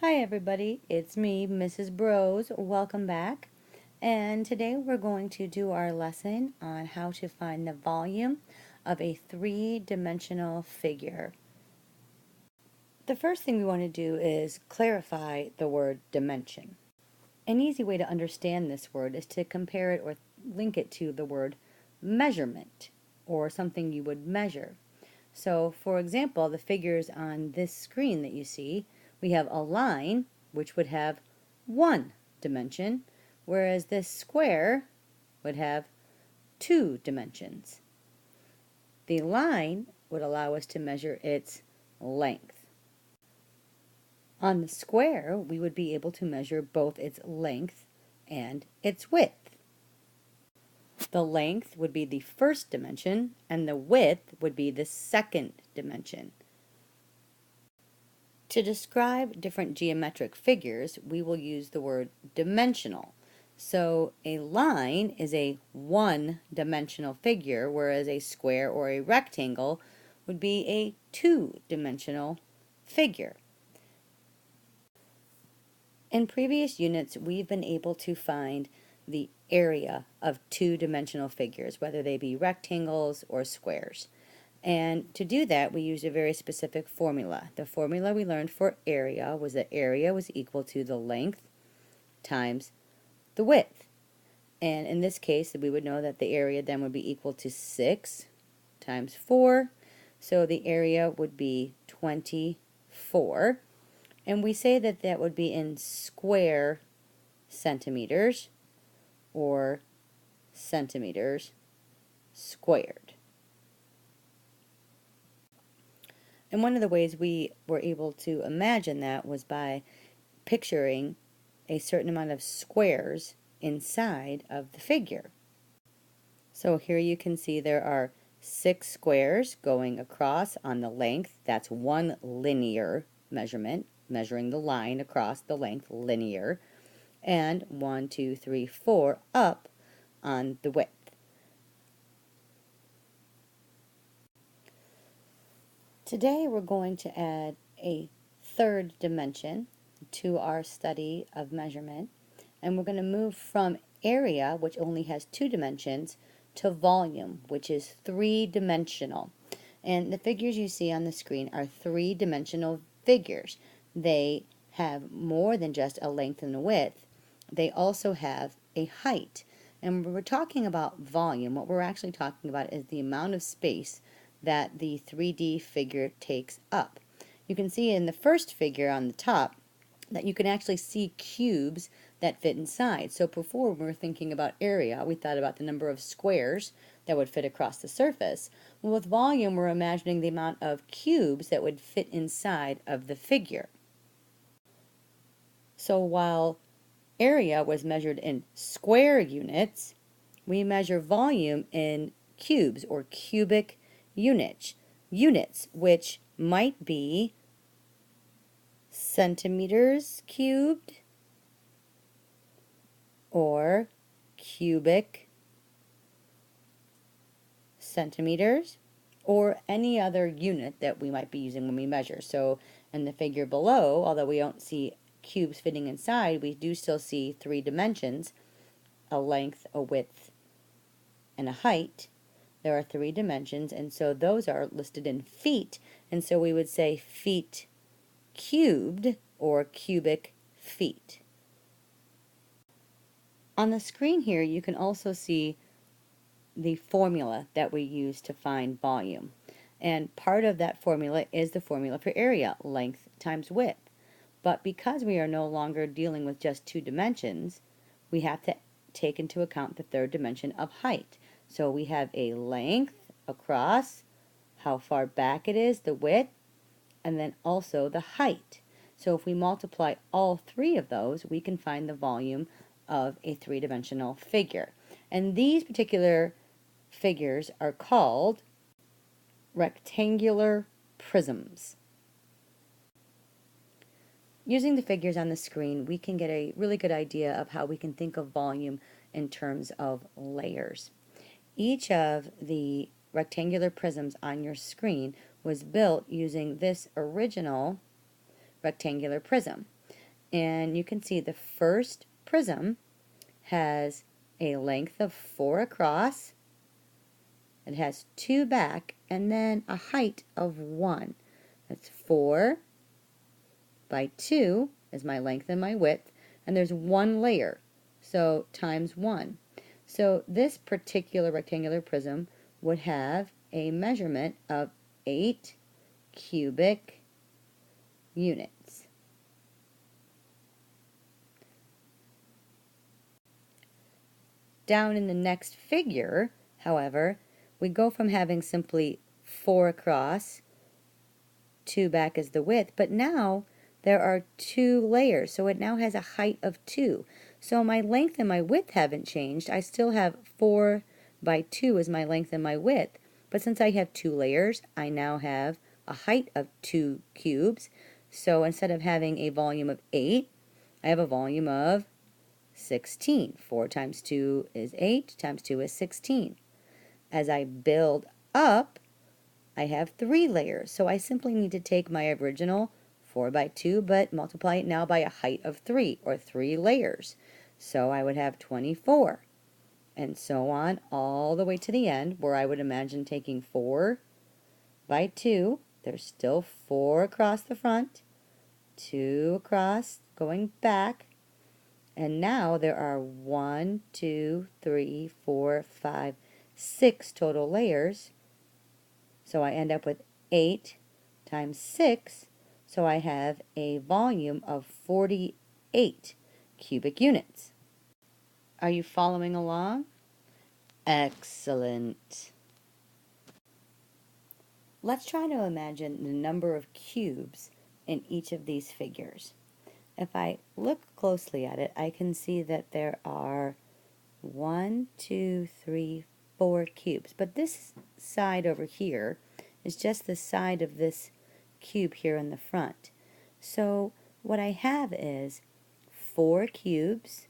Hi everybody, it's me, Mrs. Bros. Welcome back. And today we're going to do our lesson on how to find the volume of a three-dimensional figure. The first thing we want to do is clarify the word dimension. An easy way to understand this word is to compare it or link it to the word measurement, or something you would measure. So, for example, the figures on this screen that you see, we have a line, which would have one dimension, whereas this square would have two dimensions. The line would allow us to measure its length. On the square, we would be able to measure both its length and its width. The length would be the first dimension, and the width would be the second dimension. To describe different geometric figures, we will use the word dimensional. So a line is a one-dimensional figure, whereas a square or a rectangle would be a two-dimensional figure. In previous units, we've been able to find the area of two-dimensional figures, whether they be rectangles or squares. And to do that, we used a very specific formula. The formula we learned for area was that area was equal to the length times the width. And in this case, we would know that the area then would be equal to 6 times 4. So the area would be 24. And we say that that would be in square centimeters, or centimeters squared. And one of the ways we were able to imagine that was by picturing a certain amount of squares inside of the figure. So here you can see there are 6 squares going across on the length. That's one linear measurement, measuring the line across the length, linear. And 1, 2, 3, 4 up on the width. Today we're going to add a third dimension to our study of measurement, and we're going to move from area, which only has 2 dimensions, to volume, which is 3-dimensional. And the figures you see on the screen are 3-dimensional figures. They have more than just a length and a width. They also have a height. And when we're talking about volume, what we're actually talking about is the amount of space that the 3D figure takes up. You can see in the first figure on the top that you can actually see cubes that fit inside. So before, when we were thinking about area, we thought about the number of squares that would fit across the surface. Well, with volume, we're imagining the amount of cubes that would fit inside of the figure. So while area was measured in square units, we measure volume in cubes, or cubic units, which might be centimeters cubed or cubic centimeters, or any other unit that we might be using when we measure. So in the figure below, although we don't see cubes fitting inside, we do still see 3 dimensions, a length, a width, and a height. There are 3 dimensions, and so those are listed in feet, and so we would say feet cubed, or cubic feet. On the screen here, you can also see the formula that we use to find volume. And part of that formula is the formula for area, length times width. But because we are no longer dealing with just 2 dimensions, we have to take into account the third dimension of height. So we have a length across, how far back it is, the width, and then also the height. So if we multiply all 3 of those, we can find the volume of a 3-dimensional figure. And these particular figures are called rectangular prisms. Using the figures on the screen, we can get a really good idea of how we can think of volume in terms of layers. Each of the rectangular prisms on your screen was built using this original rectangular prism. And you can see the first prism has a length of 4 across, it has 2 back, and then a height of 1. That's 4 by 2 is my length and my width, and there's 1 layer, so times 1. So this particular rectangular prism would have a measurement of 8 cubic units. Down in the next figure, however, we go from having simply 4 across, 2 back is the width, but now there are 2 layers, so it now has a height of 2. So my length and my width haven't changed. I still have 4 by 2 as my length and my width, but since I have 2 layers, I now have a height of 2 cubes. So instead of having a volume of 8, I have a volume of 16. 4 times 2 is 8, times 2 is 16. As I build up, I have 3 layers, so I simply need to take my original 4 by 2, but multiply it now by a height of 3, or 3 layers. So I would have 24, and so on, all the way to the end, where I would imagine taking 4 by 2, there's still 4 across the front, 2 across, going back, and now there are 1, 2, 3, 4, 5, 6 total layers. So I end up with 8 times 6, so I have a volume of 48 cubic units. Are you following along? Excellent. Let's try to imagine the number of cubes in each of these figures. If I look closely at it, I can see that there are 1, 2, 3, 4 cubes. But this side over here is just the side of this cube here in the front. So what I have is 4 cubes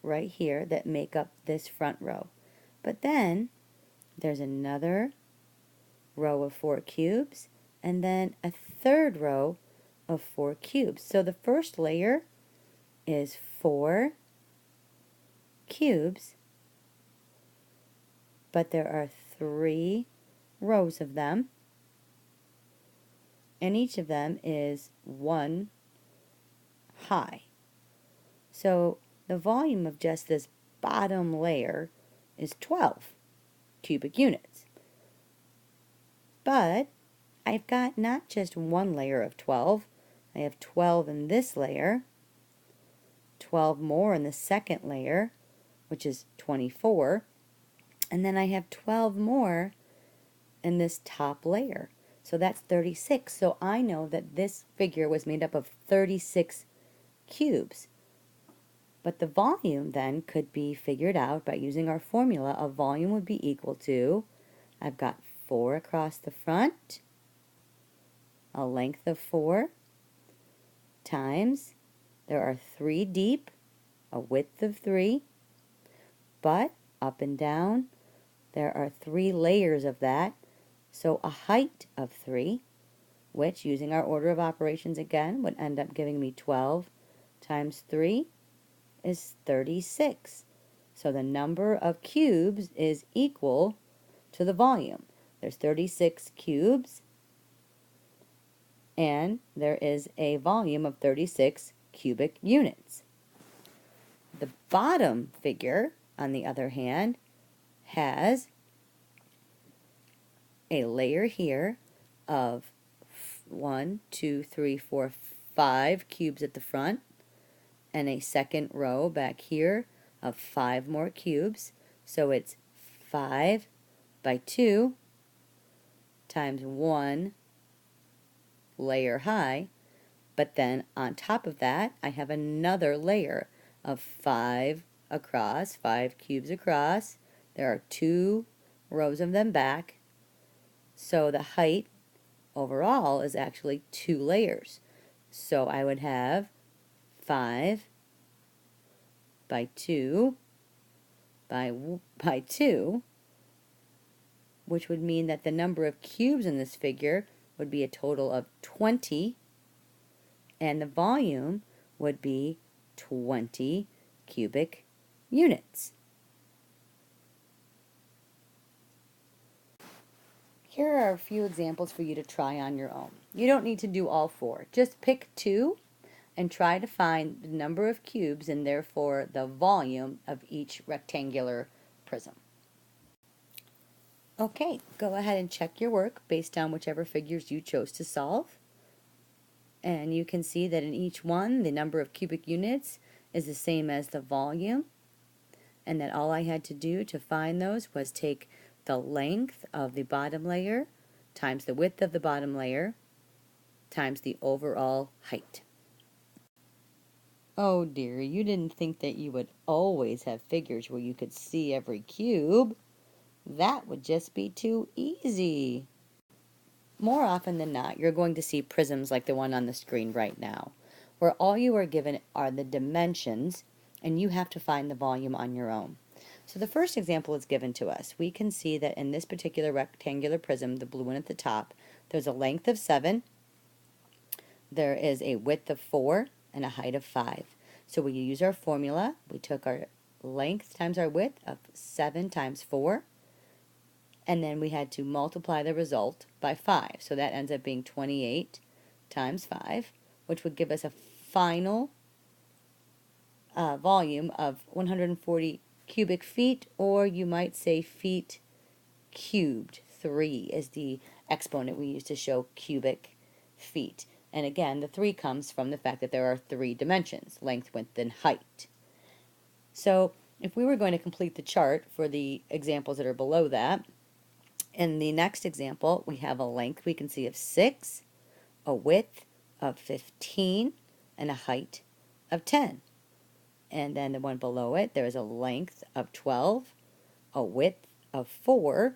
right here that make up this front row. But then there's another row of 4 cubes, and then a third row of 4 cubes. So the first layer is 4 cubes, but there are 3 rows of them, and each of them is 1 high. So the volume of just this bottom layer is 12 cubic units. But I've got not just one layer of 12, I have 12 in this layer, 12 more in the second layer, which is 24, and then I have 12 more in this top layer. So that's 36. So I know that this figure was made up of 36 cubes. But the volume then could be figured out by using our formula of volume would be equal to, I've got 4 across the front, a length of 4, times, there are 3 deep, a width of 3, but up and down, there are 3 layers of that, so a height of 3, which, using our order of operations again, would end up giving me 12 times 3 is 36. So the number of cubes is equal to the volume. There's 36 cubes, and there is a volume of 36 cubic units. The bottom figure, on the other hand, has a layer here of 1, 2, 3, 4, 5 cubes at the front, and a second row back here of 5 more cubes. So it's 5 by 2 times 1 layer high, but then on top of that I have another layer of 5 across, 5 cubes across. There are 2 rows of them back, so the height overall is actually 2 layers. So I would have 5 by 2 by 2, which would mean that the number of cubes in this figure would be a total of 20, and the volume would be 20 cubic units. Here are a few examples for you to try on your own. You don't need to do all 4. Just pick 2 and try to find the number of cubes and therefore the volume of each rectangular prism. Okay, go ahead and check your work based on whichever figures you chose to solve. And you can see that in each one, the number of cubic units is the same as the volume, and that all I had to do to find those was take the length of the bottom layer times the width of the bottom layer times the overall height. Oh dear, you didn't think that you would always have figures where you could see every cube. That would just be too easy. More often than not, you're going to see prisms like the one on the screen right now, where all you are given are the dimensions, and you have to find the volume on your own. So the first example is given to us. We can see that in this particular rectangular prism, the blue one at the top, there's a length of 7, there is a width of 4, and a height of 5. So we use our formula. We took our length times our width of 7 times 4, and then we had to multiply the result by 5. So that ends up being 28 times 5, which would give us a final volume of 140 cubic feet, or you might say feet cubed. 3 is the exponent we use to show cubic feet. And again, the 3 comes from the fact that there are 3 dimensions, length, width, and height. So if we were going to complete the chart for the examples that are below that, in the next example, we have a length we can see of 6, a width of 15, and a height of 10. And then the one below it, there is a length of 12, a width of 4,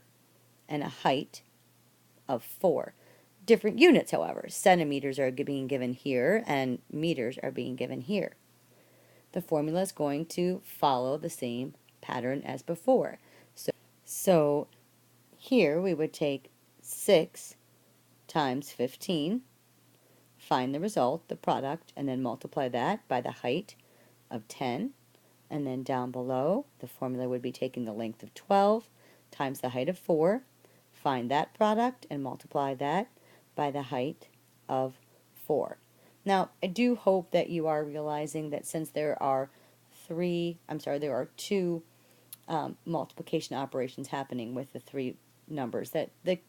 and a height of 4. Different units, however. Centimeters are being given here, and meters are being given here. The formula is going to follow the same pattern as before. So here we would take 6 times 15, find the result, the product, and then multiply that by the height of 10. And then down below, the formula would be taking the length of 12 times the height of 4, find that product, and multiply that by the height of 4. Now, I do hope that you are realizing that since there are two multiplication operations happening with the 3 numbers, that the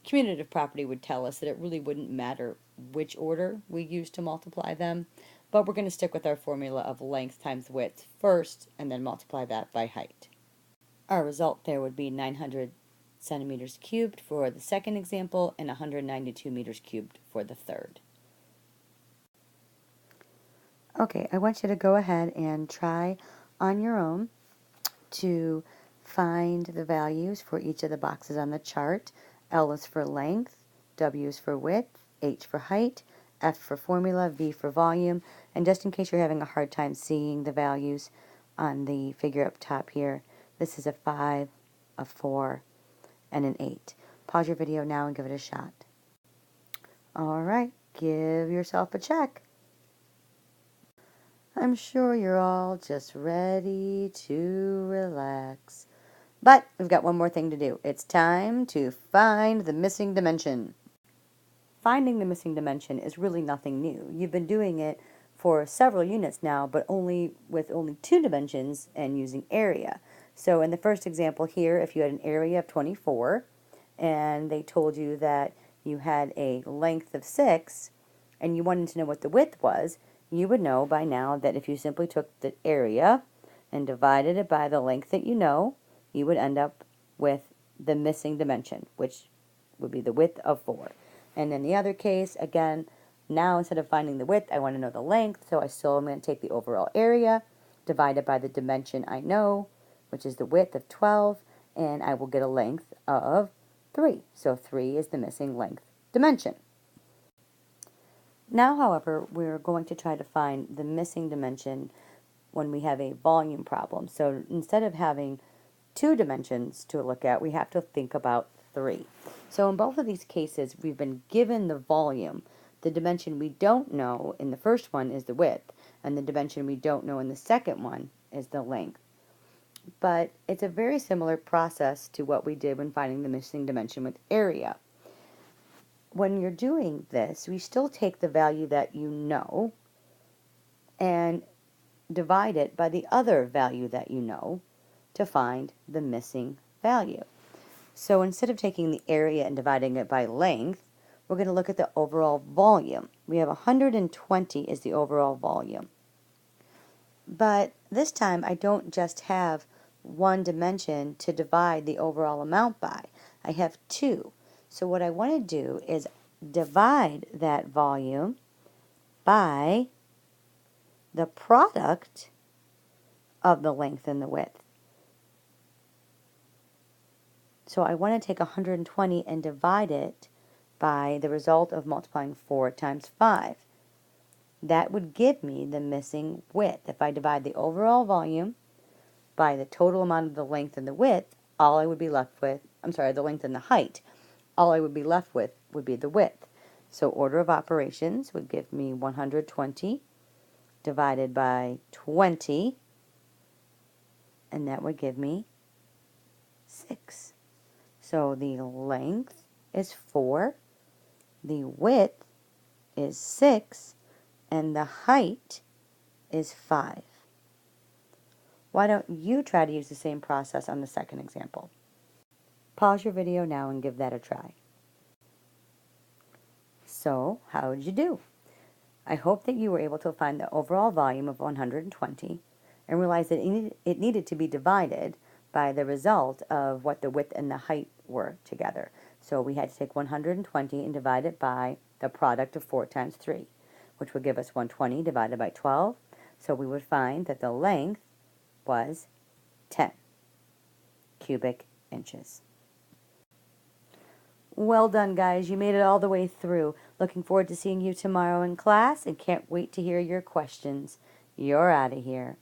commutative property would tell us that it really wouldn't matter which order we use to multiply them, but we're going to stick with our formula of length times width first and then multiply that by height. Our result there would be 900 centimeters cubed for the second example and 192 meters cubed for the third. Okay, I want you to go ahead and try on your own to find the values for each of the boxes on the chart. L is for length, W is for width, H for height, F for formula, V for volume, and just in case you're having a hard time seeing the values on the figure up top here, this is a 5, a 4, and an 8. Pause your video now and give it a shot. Alright, give yourself a check. I'm sure you're all just ready to relax. But we've got one more thing to do. It's time to find the missing dimension. Finding the missing dimension is really nothing new. You've been doing it for several units now, but with only 2 dimensions and using area. So in the first example here, if you had an area of 24 and they told you that you had a length of 6 and you wanted to know what the width was, you would know by now that if you simply took the area and divided it by the length that you know, you would end up with the missing dimension, which would be the width of 4. And in the other case, again, now instead of finding the width, I want to know the length, so I still am going to take the overall area, divide it by the dimension I know, which is the width of 12, and I will get a length of 3. So 3 is the missing length dimension. Now, however, we're going to try to find the missing dimension when we have a volume problem. So instead of having 2 dimensions to look at, we have to think about 3. So in both of these cases, we've been given the volume. The dimension we don't know in the first one is the width. and the dimension we don't know in the second one is the length. But it's a very similar process to what we did when finding the missing dimension with area. When you're doing this, we still take the value that you know and divide it by the other value that you know to find the missing value. So instead of taking the area and dividing it by length, we're going to look at the overall volume. We have 120 is the overall volume. But this time I don't just have one dimension to divide the overall amount by. I have two. So what I want to do is divide that volume by the product of the length and the width. So I want to take 120 and divide it by the result of multiplying 4 times 5. That would give me the missing width. If I divide the overall volume by the total amount of the length and the width, all I would be left with, the length and the height, all I would be left with would be the width. So order of operations would give me 120 divided by 20, and that would give me 6. So the length is 4, the width is 6, and the height is 5. Why don't you try to use the same process on the second example? Pause your video now and give that a try. So, how did you do? I hope that you were able to find the overall volume of 120 and realize that it needed to be divided by the result of what the width and the height were together. So we had to take 120 and divide it by the product of 4 times 3, which would give us 120 divided by 12. So we would find that the length was 10 cubic inches. Well done, guys. You made it all the way through. Looking forward to seeing you tomorrow in class and can't wait to hear your questions. You're out of here.